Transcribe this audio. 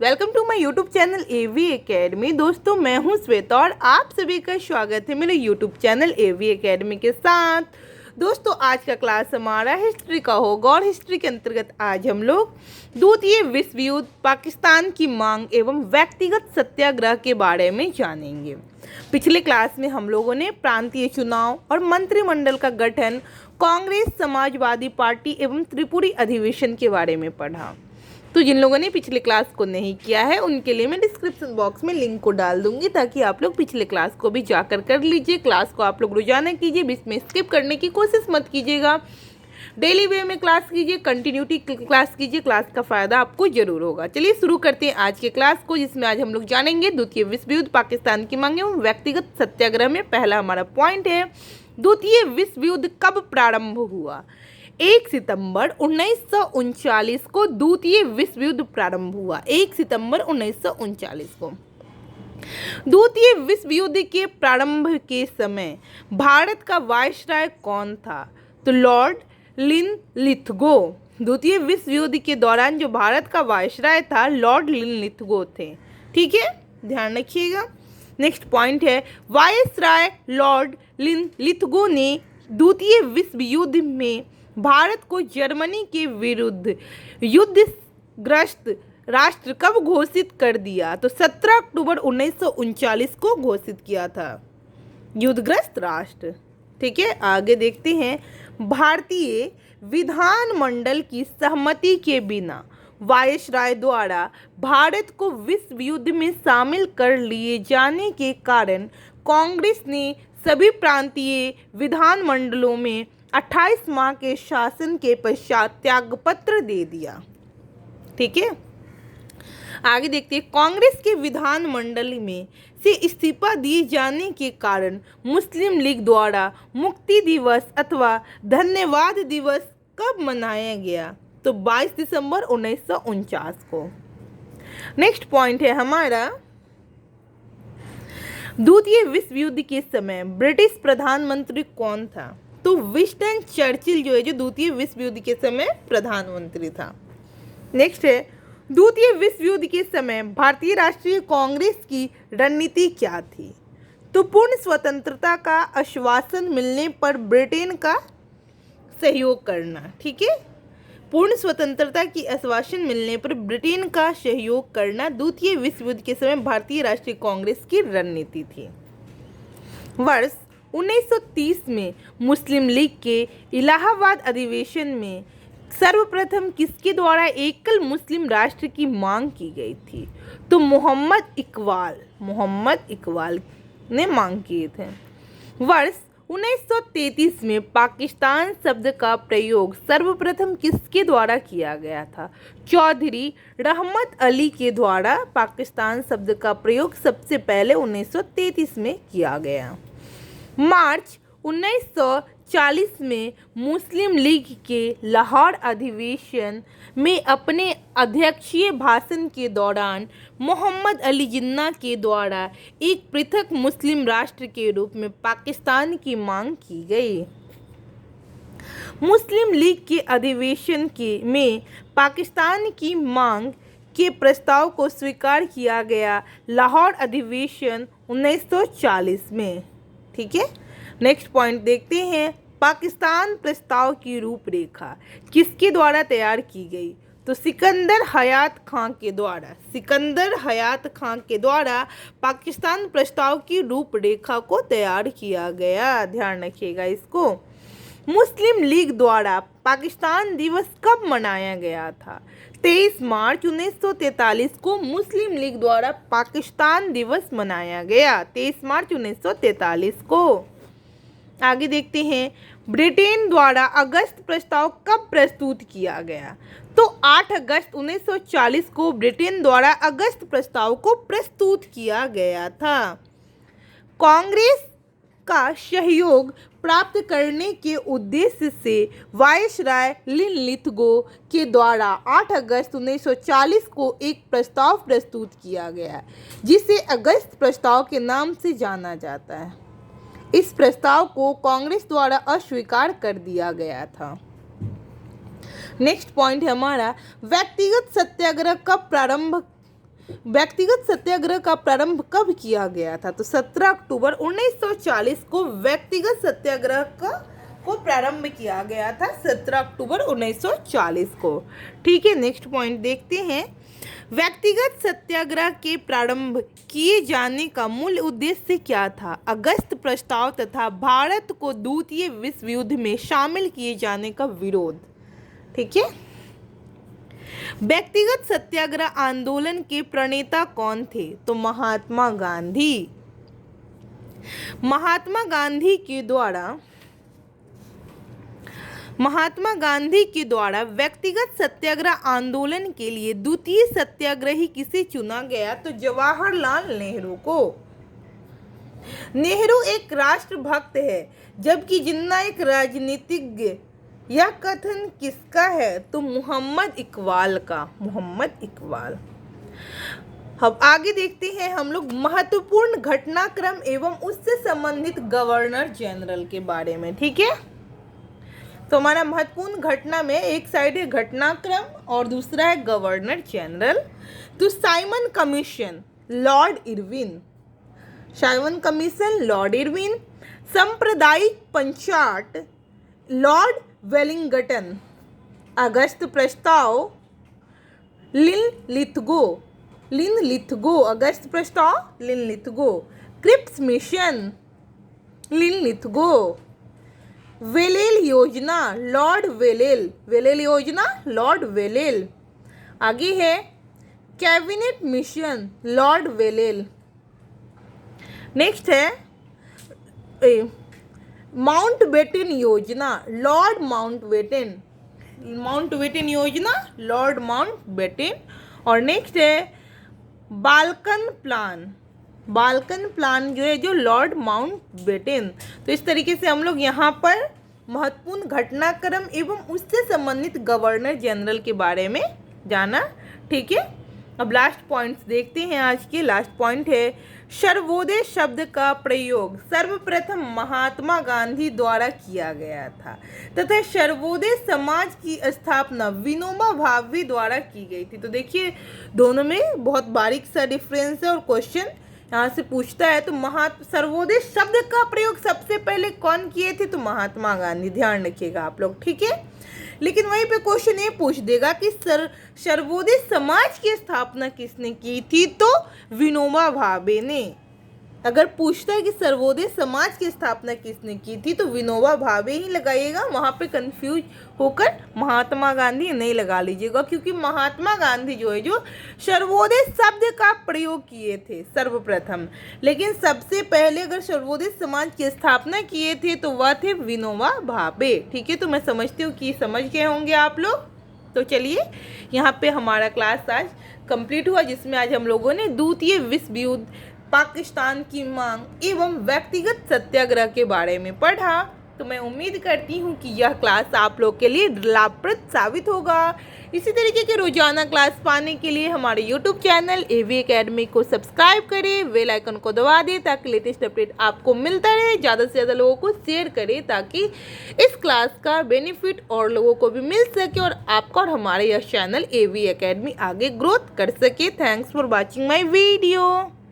Welcome to my YouTube channel AV Academy. दोस्तों मैं हूं श्वेता और आप सभी का स्वागत है मेरे यूट्यूब चैनल एवी एकेडमी के साथ। दोस्तों आज का क्लास हमारा हिस्ट्री का होगा और हिस्ट्री के अंतर्गत आज हम लोग द्वितीय विश्व युद्ध, पाकिस्तान की मांग एवं व्यक्तिगत सत्याग्रह के बारे में जानेंगे। पिछले क्लास में हम लोगों ने प्रांतीय चुनाव और मंत्रिमंडल का गठन, कांग्रेस, समाजवादी पार्टी एवं त्रिपुरी अधिवेशन के बारे में पढ़ा। तो जिन लोगों ने पिछले क्लास को नहीं किया है उनके लिए मैं डिस्क्रिप्शन बॉक्स में लिंक को डाल दूंगी ताकि आप लोग पिछले क्लास को भी जाकर कर लीजिए। क्लास को आप लोग रोजाना कीजिए, बीच में स्किप करने की कोशिश मत कीजिएगा। डेली वे में क्लास कीजिए, कंटिन्यूटी क्लास कीजिए, क्लास का फ़ायदा आपको जरूर होगा। चलिए शुरू करते हैं आज के क्लास को, जिसमें आज हम लोग जानेंगे द्वितीय विश्व युद्ध, पाकिस्तान की मांग एवं व्यक्तिगत सत्याग्रह में पहला हमारा पॉइंट है द्वितीय विश्व युद्ध कब प्रारंभ हुआ। 1 सितंबर 1939 को द्वितीय विश्व युद्ध प्रारंभ हुआ। 1 सितंबर 1939 को द्वितीय विश्व युद्ध के प्रारंभ के समय भारत का वायसराय कौन था? तो लॉर्ड लिनलिथगो। द्वितीय विश्व युद्ध के दौरान जो भारत का वायसराय था लॉर्ड लिनलिथगो थे। ठीक है, ध्यान रखिएगा। नेक्स्ट पॉइंट है वायसराय लॉर्ड लिनलिथगो ने द्वितीय विश्व युद्ध में भारत को जर्मनी के विरुद्ध युद्धग्रस्त राष्ट्र कब घोषित कर दिया? तो 17 अक्टूबर 1939 को घोषित किया था युद्धग्रस्त राष्ट्र। ठीक है, आगे देखते हैं। भारतीय विधानमंडल की सहमति के बिना वायसराय द्वारा भारत को विश्व युद्ध में शामिल कर लिए जाने के कारण कांग्रेस ने सभी प्रांतीय विधानमंडलों में 28 माह के शासन के पश्चात त्यागपत्र दे दिया। ठीक है, आगे देखते हैं। कांग्रेस के विधानमंडल में से इस्तीफा दिए जाने के कारण मुस्लिम लीग द्वारा मुक्ति दिवस अथवा धन्यवाद दिवस कब मनाया गया? तो 22 दिसंबर 1949 को। नेक्स्ट पॉइंट है हमारा द्वितीय विश्व युद्ध के समय ब्रिटिश प्रधानमंत्री कौन था? तो विंस्टन चर्चिल जो है जो द्वितीय विश्व युद्ध के समय प्रधानमंत्री था। नेक्स्ट है द्वितीय विश्व युद्ध के समय भारतीय राष्ट्रीय कांग्रेस की रणनीति क्या थी? तो पूर्ण स्वतंत्रता का आश्वासन मिलने पर ब्रिटेन का सहयोग करना। ठीक है, पूर्ण स्वतंत्रता की आश्वासन मिलने पर ब्रिटेन का सहयोग करना द्वितीय विश्व युद्ध के समय भारतीय राष्ट्रीय कांग्रेस की रणनीति थी। वर्ष 1930 में मुस्लिम लीग के इलाहाबाद अधिवेशन में सर्वप्रथम किसके द्वारा एकल मुस्लिम राष्ट्र की मांग की गई थी? तो मोहम्मद इकबाल ने मांग किए थे। वर्ष 1933 में पाकिस्तान शब्द का प्रयोग सर्वप्रथम किसके द्वारा किया गया था? चौधरी रहमत अली के द्वारा पाकिस्तान शब्द का प्रयोग सबसे पहले 1933 में किया गया। मार्च 1940 में मुस्लिम लीग के लाहौर अधिवेशन में अपने अध्यक्षीय भाषण के दौरान मोहम्मद अली जिन्ना के द्वारा एक पृथक मुस्लिम राष्ट्र के रूप में पाकिस्तान की मांग की गई। मुस्लिम लीग के अधिवेशन में पाकिस्तान की मांग के प्रस्ताव को स्वीकार किया गया लाहौर अधिवेशन 1940 में। ठीक है, नेक्स्ट पॉइंट देखते हैं। पाकिस्तान प्रस्ताव की रूपरेखा किसके द्वारा तैयार की गई? तो सिकंदर हयात खां के द्वारा पाकिस्तान प्रस्ताव की रूपरेखा को तैयार किया गया। ध्यान रखिएगा इसको। मुस्लिम लीग द्वारा पाकिस्तान दिवस कब मनाया गया था? 23 मार्च 1943 को मुस्लिम लीग द्वारा पाकिस्तान दिवस मनाया गया। 23 मार्च 1943 को। आगे देखते हैं। ब्रिटेन द्वारा अगस्त प्रस्ताव कब प्रस्तुत किया गया? तो 8 अगस्त 1940 को ब्रिटेन द्वारा अगस्त प्रस्ताव को प्रस्तुत किया गया था। कांग्रेस का सहयोग प्राप्त करने के उद्देश्य से वायसराय लिनलिथगो के द्वारा 8 अगस्त 1940 को एक प्रस्ताव प्रस्तुत किया गया जिसे अगस्त प्रस्ताव के नाम से जाना जाता है। इस प्रस्ताव को कांग्रेस द्वारा अस्वीकार कर दिया गया था। नेक्स्ट पॉइंट है हमारा व्यक्तिगत सत्याग्रह कब प्रारंभ व्यक्तिगत सत्याग्रह का प्रारंभ कब किया गया था? तो 17 अक्टूबर 1940 को व्यक्तिगत सत्याग्रह को प्रारंभ किया गया था, 17 अक्टूबर 1940 को। ठीक है, नेक्स्ट पॉइंट देखते हैं। व्यक्तिगत सत्याग्रह के प्रारंभ किए जाने का मूल उद्देश्य क्या था? अगस्त प्रस्ताव तथा भारत को द्वितीय विश्व युद्ध में शामिल किए जाने का विरोध। ठीक है। व्यक्तिगत सत्याग्रह आंदोलन के प्रणेता कौन थे? तो महात्मा गांधी। महात्मा गांधी के द्वारा व्यक्तिगत सत्याग्रह आंदोलन के लिए द्वितीय सत्याग्रही किसे चुना गया? तो जवाहरलाल नेहरू को। नेहरू एक राष्ट्रभक्त है, जबकि जिन्ना एक राजनीतिज्ञ। यह कथन किसका है? तो मोहम्मद इकबाल का। मोहम्मद इकबाल। अब आगे देखते हैं हम लोग महत्वपूर्ण घटनाक्रम एवं उससे संबंधित गवर्नर जनरल के बारे में। ठीक है, तो हमारा महत्वपूर्ण घटना में एक साइड है घटनाक्रम और दूसरा है गवर्नर जनरल। तो Simon Commission, Lord Irwin. Simon Commission, Lord Irwin. सांप्रदायिक पंचाट, लॉर्ड वेलिंगटन। अगस्त प्रस्ताव, लिनलिथगो। अगस्त प्रस्ताव, Linlithgow. Cripps Mission, Linlithgow. Wavell योजना, लॉर्ड वेलेल। वेलेल योजना, लॉर्ड वेलेल। आगे है Cabinet Mission, Lord Wavell. Next है माउंटबेटन योजना, लॉर्ड माउंटबेटन। माउंटबेटन योजना, लॉर्ड माउंटबेटन। और नेक्स्ट है बाल्कन प्लान। बाल्कन प्लान जो है जो लॉर्ड माउंटबेटन। तो इस तरीके से हम लोग यहाँ पर महत्वपूर्ण घटनाक्रम एवं उससे संबंधित गवर्नर जनरल के बारे में जाना। ठीक है, अब लास्ट पॉइंट्स देखते हैं। आज के लास्ट पॉइंट है सर्वोदय शब्द का प्रयोग सर्वप्रथम महात्मा गांधी द्वारा किया गया था तथा सर्वोदय समाज की स्थापना विनोबा भावे द्वारा की गई थी। तो देखिए दोनों में बहुत बारीक सा डिफरेंस है और क्वेश्चन यहाँ से पूछता है। तो सर्वोदय शब्द का प्रयोग सबसे पहले कौन किए थे? तो महात्मा गांधी। ध्यान रखिएगा आप लोग। ठीक है, लेकिन वहीं पे क्वेश्चन ये पूछ देगा कि सर्वोदय समाज की स्थापना किसने की थी? तो विनोबा भावे ने। अगर पूछता है कि सर्वोदय समाज की स्थापना किसने की थी तो विनोबा भावे ही लगाइएगा, वहाँ पे कंफ्यूज होकर महात्मा गांधी नहीं लगा लीजिएगा, क्योंकि महात्मा गांधी जो है जो सर्वोदय शब्द का प्रयोग किए थे सर्वप्रथम, लेकिन सबसे पहले अगर सर्वोदय समाज की स्थापना किए थे तो वह थे विनोबा भावे। ठीक है, तो मैं समझती हूँ कि समझ गए होंगे आप लोग। तो चलिए यहाँ पे हमारा क्लास आज कंप्लीट हुआ, जिसमें आज हम लोगों ने द्वितीय विश्व युद्ध, पाकिस्तान की मांग एवं व्यक्तिगत सत्याग्रह के बारे में पढ़ा। तो मैं उम्मीद करती हूँ कि यह क्लास आप लोग के लिए लाभप्रद साबित होगा। इसी तरीके के रोजाना क्लास पाने के लिए हमारे YouTube चैनल AV एकेडमी को सब्सक्राइब करें, बेल आइकन को दबा दें ताकि लेटेस्ट अपडेट आपको मिलता रहे। ज़्यादा से ज़्यादा लोगों को शेयर करें ताकि इस क्लास का बेनिफिट और लोगों को भी मिल सके और आपका और हमारे यह चैनल AV एकेडमी आगे ग्रोथ कर सके। Thanks for watching my video.